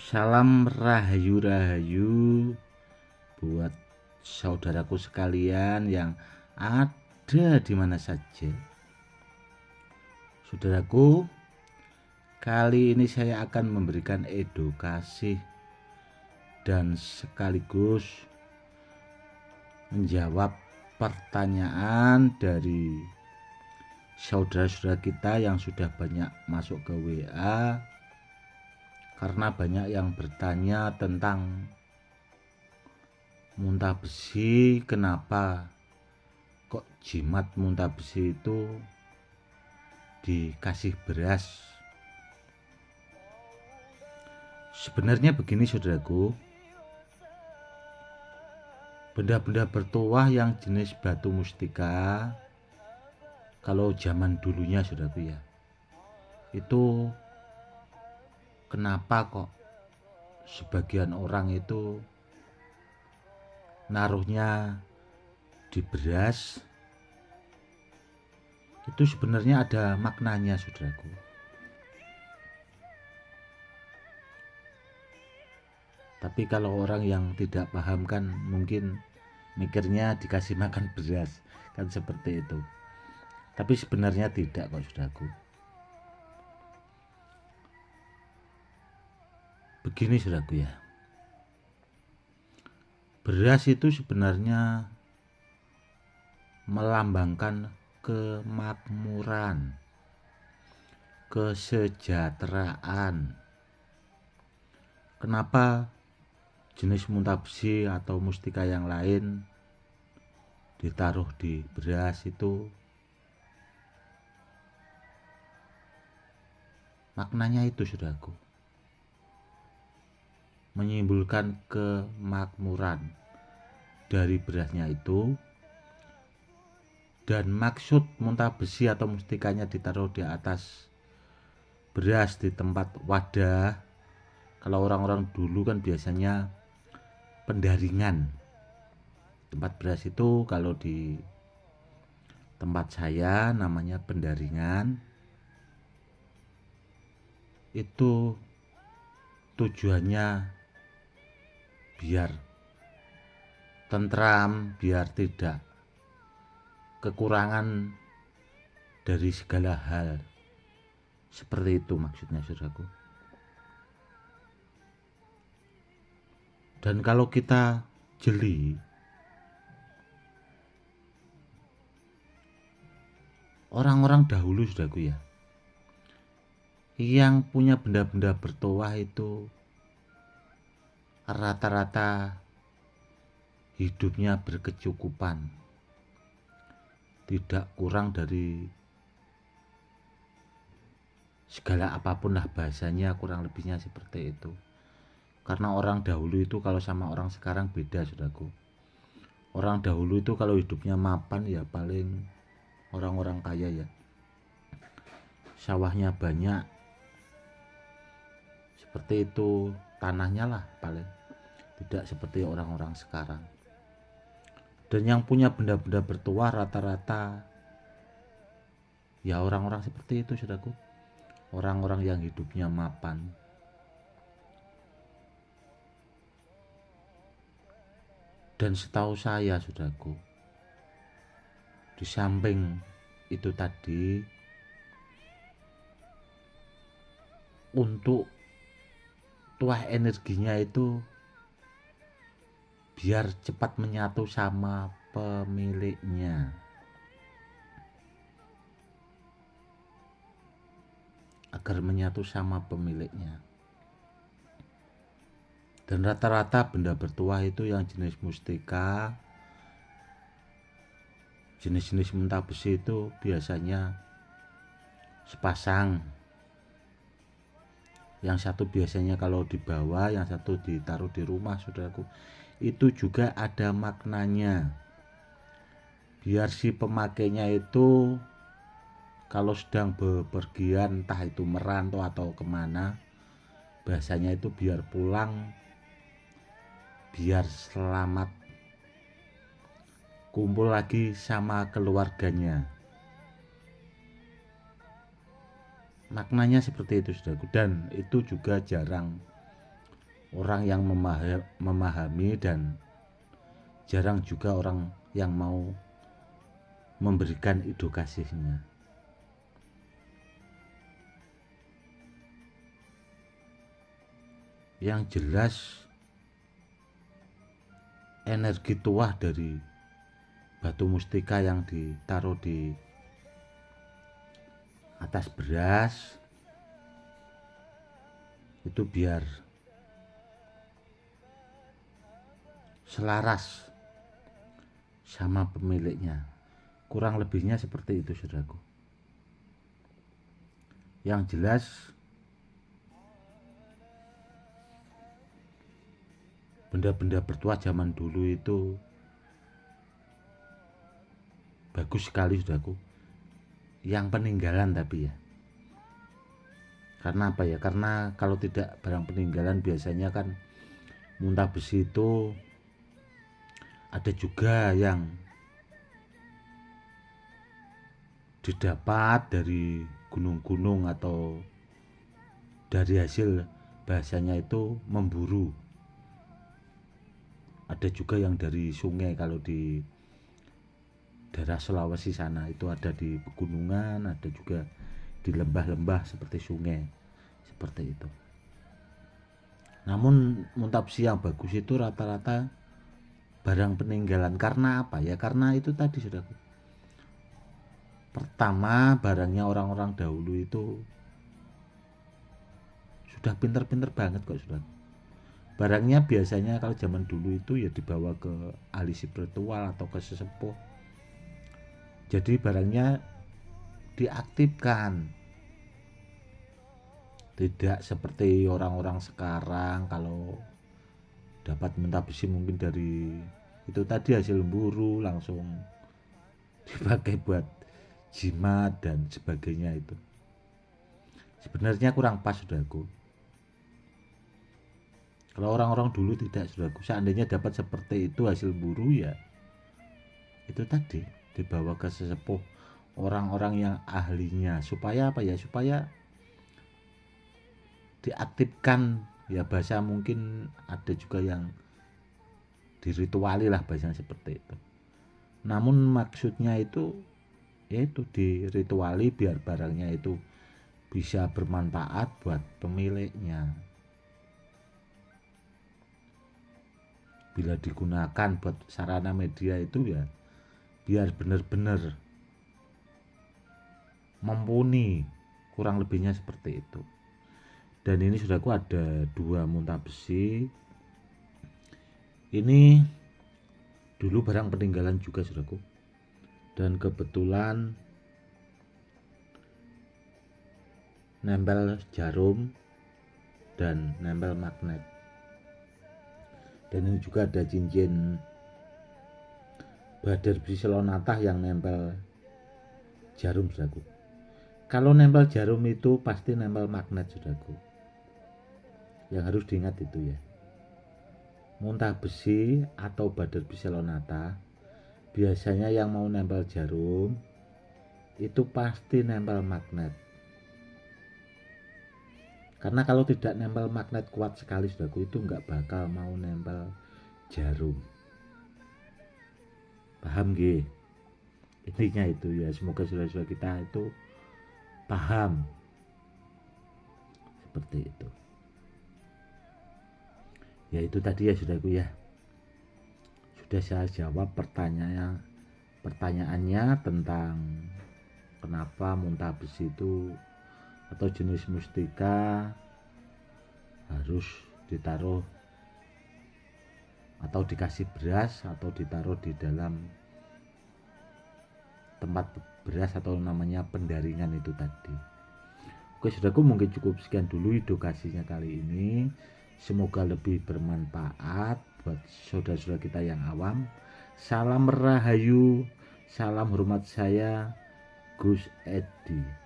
Salam rahayu-rahayu buat saudaraku sekalian yang ada di mana saja. Saudaraku, kali ini saya akan memberikan edukasi dan sekaligus menjawab pertanyaan dari saudara-saudara kita yang sudah banyak masuk ke WA, karena banyak yang bertanya tentang muntah besi. Kenapa kok jimat muntah besi itu dikasih beras? Sebenarnya begini saudaraku, benda-benda bertuah yang jenis batu mustika, kalau zaman dulunya saudaraku ya, itu kenapa kok sebagian orang itu naruhnya di beras? Itu sebenarnya ada maknanya saudaraku. Tapi kalau orang yang tidak paham kan mungkin mikirnya dikasih makan beras, kan seperti itu. Tapi sebenarnya tidak kok saudaraku. Begini saudaraku ya, beras itu sebenarnya melambangkan kemakmuran, kesejahteraan. Kenapa jenis muntah besi atau mustika yang lain ditaruh di beras? Itu maknanya itu saudaraku, menyimpulkan kemakmuran dari berasnya itu. Dan maksud muntah besi atau mustikanya ditaruh di atas beras di tempat wadah, kalau orang-orang dulu kan biasanya pendaringan. Tempat beras itu kalau di tempat saya namanya pendaringan. Itu tujuannya biar tentram, biar tidak kekurangan dari segala hal. Seperti itu maksudnya saudaraku. Dan kalau kita jeli, orang-orang dahulu saudaraku ya, yang punya benda-benda bertuah itu rata-rata hidupnya berkecukupan, tidak kurang dari segala apapun lah bahasanya, kurang lebihnya seperti itu. Karena orang dahulu itu kalau sama orang sekarang beda saudaraku. Orang dahulu itu kalau hidupnya mapan ya paling orang-orang kaya ya, sawahnya banyak, seperti itu, tanahnya lah paling, tidak seperti orang-orang sekarang. Dan yang punya benda-benda bertuah rata-rata ya orang-orang seperti itu saudaraku, orang-orang yang hidupnya mapan. Dan setahu saya saudaraku, di samping itu tadi, untuk tuah energinya itu biar cepat menyatu sama pemiliknya, agar menyatu sama pemiliknya. Dan rata-rata benda bertuah itu yang jenis mustika, jenis-jenis muntah besi itu biasanya sepasang. Yang satu biasanya kalau dibawa, yang satu ditaruh di rumah saudaraku. Itu juga ada maknanya, biar si pemakainya itu kalau sedang bepergian, entah itu merantau atau kemana, bahasanya itu biar pulang, biar selamat, kumpul lagi sama keluarganya. Maknanya seperti itu saudaraku. Dan itu juga jarang orang yang memahami dan jarang juga orang yang mau memberikan edukasinya. Yang jelas energi tuah dari batu mustika yang ditaruh di atas beras itu biar selaras sama pemiliknya. Kurang lebihnya seperti itu, saudaraku. Yang jelas benda-benda bertuah zaman dulu itu bagus sekali, saudaraku. Yang peninggalan tapi ya. Karena apa ya? Karena kalau tidak barang peninggalan biasanya kan muntah besi itu ada juga yang didapat dari gunung-gunung atau dari hasil bahasanya itu memburu. Ada juga yang dari sungai, kalau di daerah Sulawesi sana itu ada di pegunungan, ada juga di lembah-lembah seperti sungai, seperti itu. Namun muntah besi yang bagus itu rata-rata barang peninggalan. Karena apa ya? Karena itu tadi, saudaraku. Pertama, barangnya orang-orang dahulu itu sudah pinter-pinter banget kok, saudaraku. Barangnya biasanya kalau zaman dulu itu ya dibawa ke ahli spiritual atau ke sesepuh. Jadi barangnya diaktifkan. Tidak seperti orang-orang sekarang kalau dapat muntah besi mungkin dari itu tadi hasil buru langsung dipakai buat jimat dan sebagainya. Itu sebenarnya kurang pas, saudaraku. Kalau orang-orang dulu tidak, saudaraku. Seandainya dapat seperti itu hasil buru ya itu tadi dibawa ke sesepuh, orang-orang yang ahlinya, supaya apa ya? Supaya diaktifkan ya, bahasa mungkin ada juga yang dirituali lah, bahasanya seperti itu. Namun maksudnya itu yaitu dirituali biar barangnya itu bisa bermanfaat buat pemiliknya. Bila digunakan buat sarana media itu ya biar benar-benar mumpuni, kurang lebihnya seperti itu. Dan ini saudaraku ada 2 muntah besi. Ini dulu barang peninggalan juga, saudaraku. Dan kebetulan nempel jarum dan nempel magnet. Dan ini juga ada cincin badar besi selonatah yang nempel jarum, saudaraku. Kalau nempel jarum itu pasti nempel magnet, saudaraku. Yang harus diingat itu ya, muntah besi atau badar besi selonatah biasanya yang mau nempel jarum itu pasti nempel magnet. Karena kalau tidak nempel magnet kuat sekali, saudaraku, itu nggak bakal mau nempel jarum. Paham nggih? Intinya itu ya, semoga saudara-saudara kita itu paham seperti itu. Ya itu tadi ya, saudaraku ya. Sudah saya jawab pertanyaannya tentang kenapa muntah besi itu atau jenis mustika harus ditaruh atau dikasih beras atau ditaruh di dalam tempat beras atau namanya pendaringan itu tadi. Oke, saudaraku, mungkin cukup sekian dulu edukasinya kali ini. Semoga lebih bermanfaat buat saudara-saudara kita yang awam. Salam rahayu, salam hormat, saya Gus Edi.